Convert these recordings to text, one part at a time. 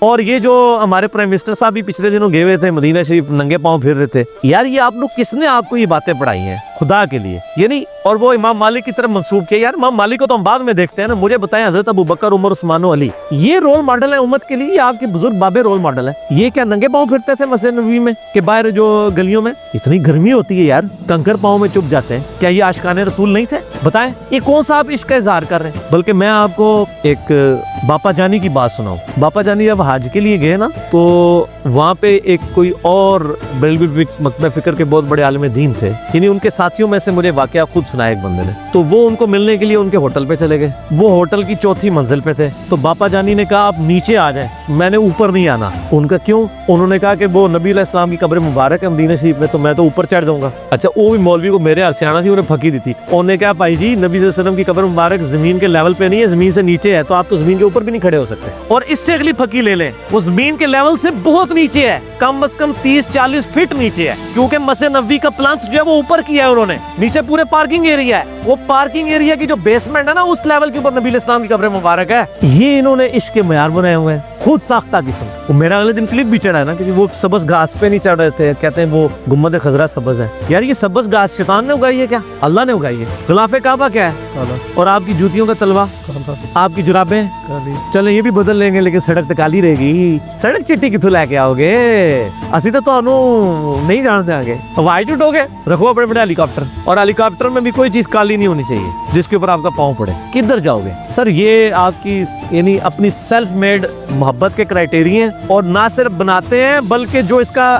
اور یہ جو ہمارے پرائم منسٹر صاحب بھی پچھلے دنوں گئے ہوئے تھے مدینہ شریف, ننگے پاؤں پھر رہے تھے. یار یہ آپ لوگ کس نے آپ کو یہ باتیں پڑھائی ہیں خدا کے لیے؟ یہ نہیں. اور وہ امام مالک کی طرف منسوب کیا. یار امام مالک کو تو ہم بعد میں دیکھتے ہیں نا. مجھے بتائیں حضرت ابو بکر, عمر, عثمان و علی, یہ رول ماڈل ہے امت کے لیے. یہ آپ کے بزرگ بابے رول ماڈل ہے. یہ کیا ننگے پاؤں پھرتے تھے مسجد نبوی میں کہ باہر جو گلیوں میں؟ اتنی گرمی ہوتی ہے یار, کنکر پاؤں میں چپ جاتے ہیں. کیا یہ عاشقان رسول نہیں تھے؟ بتائیں یہ کون سا آپ عشق کا اظہار کر رہے ہیں؟ بلکہ میں آپ کو ایک باپا جانی کی بات سناؤں. باپا جانی جب حج کے لیے گئے نا تو وہاں پہ ایک کوئی اور بریلوی مکتبہ فکر کے بہت بڑے عالم دین تھے, یعنی ان کے ساتھیوں میں سے مجھے واقعہ خود سنایا ایک بندے نے. تو وہ ان کو ملنے کے لیے ان کے ہوٹل پہ چلے گئے. وہ ہوٹل کی 4تھی منزل پہ تھے. تو باپا جانی نے کہا آپ نیچے آ جائیں, میں نے اوپر نہیں آنا. ان کا کیوں؟ انہوں نے کہا کہ وہ نبی علیہ السلام کی قبر مبارک ہے مدینہ شریف میں, تو میں تو اوپر چڑھ جاؤں گا. اچھا وہ بھی مولوی کو میرے ارسیانہ سی انہیں پھکی دی تھی. انہوں نے کہا بھائی جی نبی صلی اللہ علیہ وسلم کی قبر مبارک زمین کے لیول پہ نہیں ہے, زمین سے نیچے ہے, تو آپ تو زمین کے اوپر بھی نہیں کھڑے ہو سکتے. اور اس سے اگلی پھکی لے لیں, وہ زمین کے لیول سے بہت نیچے ہے, کم از کم 30-40 فٹ نیچے ہے, کیونکہ مسجد نبوی کا پلانس جو ہے وہ اوپر کیا ہے انہوں نے. نیچے پورے پارکنگ ایریا ہے, وہ پارکنگ ایریا کی جو بیسمنٹ ہے نا اس لیول کے اوپر نبی علیہ السلام کی قبر مبارک ہے. یہ انہوں نے عشق کے معیار بنائے ہوئے ہیں, خود ساختہ قسم. وہ میرا اگلے دن کلپ بھی چڑھا ہے نا کہ وہ سبز گھاس پہ نہیں چڑھ رہے تھے, کہتے ہیں وہ گنبد خضرا سبز ہے. یار یہ سبز گھاس شیطان نے اگائی ہے کیا؟ اللہ نے اگائی ہے. غلاف کعبہ کیا ہے؟ اور آپ کی جوتیوں کا تلوا, آپ کی جرابیں, چلیں یہ بھی بدل لیں گے لیکن سڑک تو کالی رہے گی. سڑک چٹی کتوں لے کے آؤ گے؟ اسی تو تانوں نہیں جانتے آگے. وائٹ اٹھو گے, رکھو بڑے بڑے ہیلی کاپٹر, اور ہیلی کاپٹر میں بھی کوئی چیز کالی نہیں ہونی چاہیے جس کے اوپر آپ کا پاؤں پڑے. کدھر جاؤ گے سر؟ یہ آپ کی یعنی اپنی سیلف میڈ محبت کے کرائٹیریا ہیں, اور نہ صرف بناتے ہیں بلکہ جو اس کا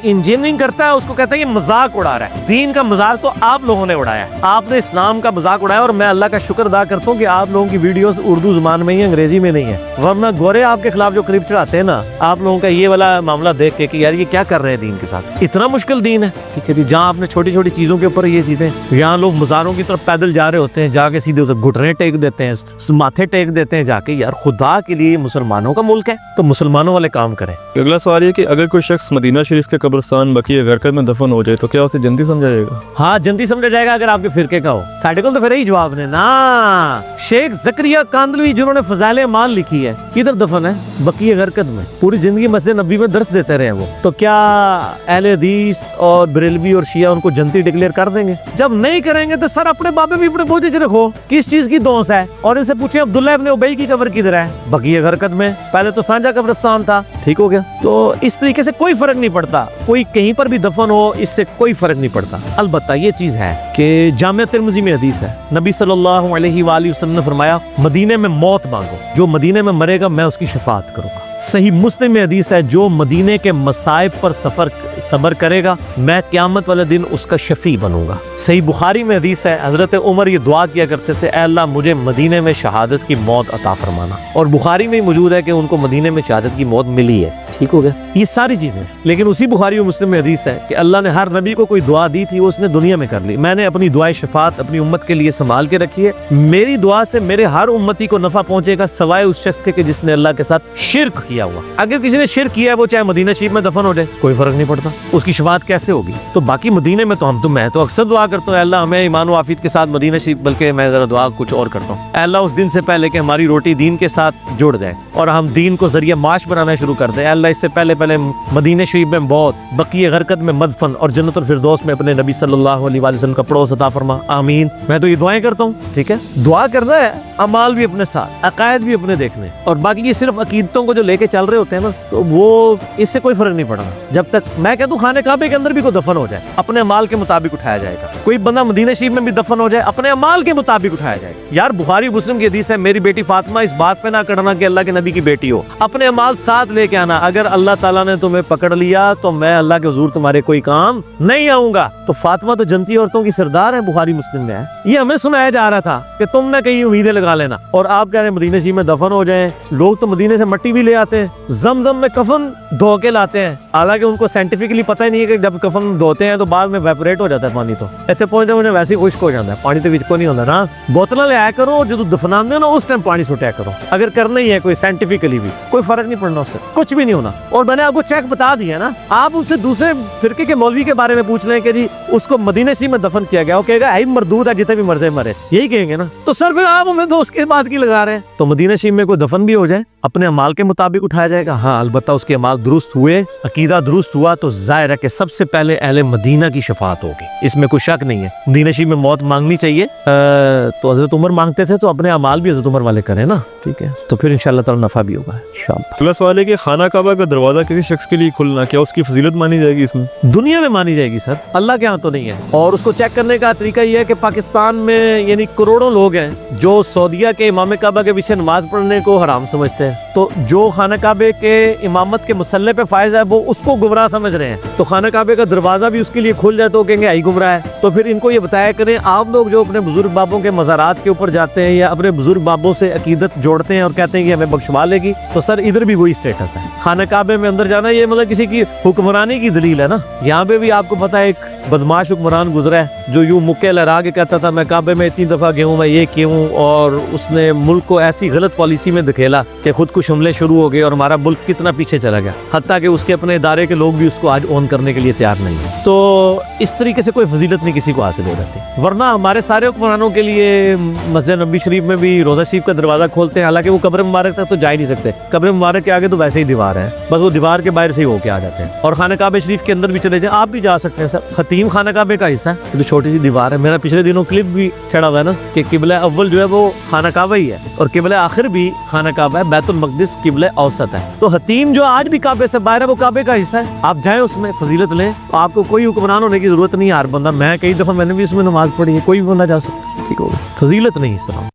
انجینئرنگ کرتا ہے اس کو کہتا ہے یہ مذاق اڑا رہا ہے. دین کا مذاق تو آپ لوگوں نے اڑایا ہے, آپ نے اسلام کا مذاق اڑایا. اور میں اللہ کا شکر ادا کرتا ہوں کہ آپ لوگوں کی ویڈیوز اردو زبان میں ہی, انگریزی میں نہیں ہے. ورنہ گورے آپ کے خلاف جو کلپ چڑھاتے ہیں نا, آپ لوگوں کا یہ والا معاملہ دیکھ کے کہ یار یہ کیا کر رہے ہیں دین کے ساتھ. اتنا مشکل دین ہے ٹھیک ہے جی, جہاں آپ نے چھوٹی چھوٹی چیزوں کے اوپر یہ چیزیں, یہاں لوگ مزاروں کی طرف پیدل جا رہے ہوتے ہیں, جا کے سیدھے گھٹنے ٹیک دیتے ہیں, ماتھے ٹیک دیتے ہیں جا کے. یار خدا کے لیے مسلمانوں کا ملک ہے تو مسلمانوں والے کام کریں. اگلا سوال یہ کہ اگر کوئی شخص مدینہ شریف کے قبرستان بقیع غرقد میں دفن ہو جائے تو کیا اسے جنتی سمجھا جائے گا؟ ہاں جنتی سمجھا جائے گا اگر آپ کے فرقے کا ہو. ساڈے کو تو پھر یہی جواب نے نا. شیخ زکریا کاندلوی جنہوں نے فضائل اعمال لکھی ہے, کدھر دفن ہے؟ بقیع غرقد میں. پوری زندگی مسجد نبوی میں درس دیتے رہے وہ, تو کیا اہل حدیث اور بریلوی اور شیعہ ان کو جنتی ڈکلیئر کر دیں گے؟ جب نہیں کریں گے تو سر اپنے بابے بھی اپنے بوجھ سے رکھو, کس چیز کی دوست ہے. اور ان سے پوچھیں عبداللہ ابن ابی کی قبر کدھر ہے؟ بقیع غرقد میں. پہلے تو سانجا قبرستان تھا, ٹھیک ہو گیا. تو اس طریقے سے کوئی فرق نہیں پڑتا, کوئی کہیں پر بھی دفن ہو اس سے کوئی فرق نہیں پڑتا. البتہ یہ چیز ہے کہ جامعہ ترمذی میں حدیث ہے, نبی صلی اللہ علیہ وآلہ وسلم نے فرمایا مدینے میں موت مانگو, جو مدینے میں مرے گا میں اس کی شفاعت کروں گا. صحیح مسلم میں حدیث ہے جو مدینے کے مصائب پر صبر کرے گا میں قیامت والے دن اس کا شفیع بنوں گا. صحیح بخاری میں حدیث ہے حضرت عمر یہ دعا کیا کرتے تھے, اے اللہ مجھے مدینے میں شہادت کی موت عطا فرمانا. اور بخاری میں موجود ہے کہ ان کو مدینے میں شہادت کی موت ملی ہے. ٹھیک ہو گیا. یہ ساری چیزیں, لیکن اسی بخاری و مسلم میں حدیث ہے کہ اللہ نے ہر نبی کو کوئی دعا دی تھی وہ اس نے دنیا میں کر لی. میں نے اپنی دعائے شفاعت اپنی امت کے لیے سنبھال کے رکھی ہے. میری دعا سے میرے ہر امتی کو نفع پہنچے گا سوائے اس شخص کے کہ جس نے اللہ کے ساتھ شرک کیا ہوا. اگر کسی نے شرک کیا ہے وہ چاہے مدینہ شریف میں دفن ہو جائے کوئی فرق نہیں پڑتا, اس کی شفاعت کیسے ہوگی. تو باقی مدینے میں تو میں تو اکثر دعا کرتا ہوں, اے اللہ ہمیں ایمان و عافیت کے ساتھ مدینہ شریف, بلکہ میں ذرا دعا کچھ اور کرتا ہوں, اے اللہ اس دن سے پہلے کہ ہماری روٹی دین کے ساتھ جڑ جائے اور ہم دین کو ذریعہ معاش بنانا شروع کر دیں, اے اللہ اس سے پہلے مدینہ شریف میں موت, بقیع غرقد میں مدفن اور جنت الفردوس میں اپنے نبی صلی اللہ علیہ وآلہ وسلم کا پڑوس عطا فرما, آمین. میں تو یہ دعائیں کرتا ہوں. ٹھیک ہے, دعا کرنا ہے, اعمال بھی اپنے ساتھ, عقائد بھی اپنے دیکھنے, اور باقی یہ صرف عقیدتوں کو جو لے کے چل رہے ہوتے ہیں نا تو وہ اس سے کوئی فرق نہیں پڑنا. جب تک میں کہتا ہوں خانہ کعبے کے اندر بھی کوئی دفن ہو جائے اپنے اعمال کے مطابق اٹھایا جائے گا, کوئی بندہ مدینہ شریف میں بھی دفن ہو جائے اپنے اعمال کے مطابق اٹھایا جائے گا. یار بخاری مسلم کی حدیث ہے, میری بیٹی فاطمہ اس بات پہ نہ کرنا کہ اللہ کے نبی کی بیٹی ہو, اپنے اعمال ساتھ لے کے آنا. اگر اللہ تعالیٰ نے تمہیں پکڑ لیا تو میں اللہ کے حضور تمہارے کوئی کام نہیں آؤں گا. تو فاطمہ تو جنتی عورتوں کی سردار ہے, بخاری مسلم میں ہے. یہ ہمیں سنایا جا رہا تھا کہ تم نے کہیں امیدیں لگا لینا, اور آپ کہہ رہے ہیں مدینہ شریف میں دفن ہو جائیں. لوگ تو مدینے سے مٹی بھی لے آتے ہیں, زمزم میں کفن دھو کے لاتے ہیں, حالانکہ ان کو سائنٹیفکلی پتہ ہی نہیں ہے کہ جب کفن دھوتے ہیں تو بعد میں ویپوریٹ ہو جاتا ہے پانی, تو ایسے پہنچتے مجھے ویسے ہی خشک ہو جاتا ہے پانی, تو کو نہیں ہوتا نا. بوتلیں لے آیا کرو, جو دفناندے ہو نا اس ٹائم پانی سٹیا کرو. اگر کرنا ہی ہے کوئی سائنٹیفکلی بھی کوئی فرق نہیں پڑنا, اس سے کچھ بھی نہیں ہونا. اور میں نے آپ کو چیک بتا دیا نا, آپ ان سے دوسرے فرقے کے مولوی کے بارے میں پوچھ لیں کہ جی اس کو مدینہ شریف میں دفن کیا گیا, وہ کہے گا ہے مردود ہے جتنے بھی مرضے مرے, یہی کہیں گے نا. تو سر پھر آپ ہمیں دوست کی بات کی لگا رہے ہیں. تو مدینہ شریف میں کوئی دفن بھی ہو جائے اپنے اعمال کے مطابق اٹھایا جائے گا. ہاں البتہ اس کے اعمال درست ہوئے, عقیدہ درست ہوا, تو ظاہر ہے کہ سب سے پہلے اہل مدینہ کی شفاعت ہوگی, اس میں کوئی شک نہیں ہے. مدینہ شریف میں موت مانگنی چاہیے. تو حضرت عمر مانگتے تھے, تو اپنے اعمال بھی حضرت عمر والے کریں نا, ٹھیک ہے, تو پھر انشاءاللہ تعالی نفع بھی ہوگا انشاءاللہ. اگلا سوال ہے کہ خانہ کعبہ کا دروازہ کسی شخص کے لیے کھلنا کیا اس کی فضیلت مانی جائے گی اس میں؟ دنیا میں مانی جائے گی سر, اللہ کے ہاں تو نہیں ہے. اور اس کو چیک کرنے کا طریقہ یہ ہے کہ پاکستان میں یعنی کروڑوں لوگ ہیں جو سعودیہ کے امام کعبہ کے پیچھے نماز پڑھنے کو حرام سمجھتے ہیں, تو جو خانہ کعبے کے امامت کے مسلح پہ فائز ہے وہ اس کو گمراہ سمجھ رہے ہیں. تو خانہ کعبے کا دروازہ بھی اس کے لیے کھل جائے تو کہیں گے آئی گمراہ ہے. تو پھر ان کو یہ بتایا کریں, آپ لوگ جو اپنے بزرگ بابوں کے مزارات کے اوپر جاتے ہیں یا اپنے بزرگ بابوں سے عقیدت جوڑتے ہیں اور کہتے ہیں کہ ہمیں بخشوا لے گی, تو سر ادھر بھی وہی اسٹیٹس ہے. خانہ کعبے میں اندر جانا یہ مطلب کسی کی حکمرانی کی دلیل ہے نا. یہاں پہ بھی آپ کو پتا ہے ایک بدماش حکمران گزرا ہے جو یوں مکے لہرا کے کہتا تھا میں کعبے میں اتنی دفعہ گیا ہوں, میں یہ کیا ہوں, اور اس نے ملک کو ایسی غلط پالیسی میں دھکیلا کہ خود کچھ حملے شروع ہو گئے اور ہمارا ملک کتنا پیچھے چلا گیا, حتیٰ کہ اس کے اپنے ادارے کے لوگ بھی اس کو آج اون کرنے کے لیے تیار نہیں ہیں. تو اس طریقے سے کوئی فضیلت نہیں کسی کو حاصل ہو جاتی. ورنہ ہمارے سارے حکمرانوں کے لیے مسجد نبوی شریف میں بھی روزہ شریف کا دروازہ کھولتے ہیں, حالانکہ وہ قبر مبارک تک تو جا ہی نہیں سکتے. قبر مبارک کے آگے تو ویسے ہی دیوار ہے, بس وہ دیوار کے باہر سے ہی ہو کے آ جاتے ہیں. اور خانہ کعبہ شریف کے اندر بھی چلے جائیں, آپ بھی جا سکتے ہیں سر. حتیم خانہ کعبے کا حصہ ہے, جو چھوٹی سی دیوار ہے. میرا پچھلے دنوں کلپ بھی چڑھا ہوا ہے نا کہ قبلہ اول جو ہے وہ خانہ کعبہ ہی ہے, اور قبلہ آخر بھی خانہ کعبہ ہے. بیت المقدس قبلہ اوسط ہے. تو حتیم جو آج بھی کعبے سے باہر ہے وہ کعبے کا حصہ ہے. آپ جائیں اس میں فضیلت لیں, آپ کو کوئی حکمران ہونے کی ضرورت نہیں ہے. ہر بندہ, میں کئی دفعہ میں نے بھی اس میں نماز پڑھی ہے, کوئی بھی بندہ جا سکتا ہے, ٹھیک ہوگا. فضیلت نہیں اس طرح.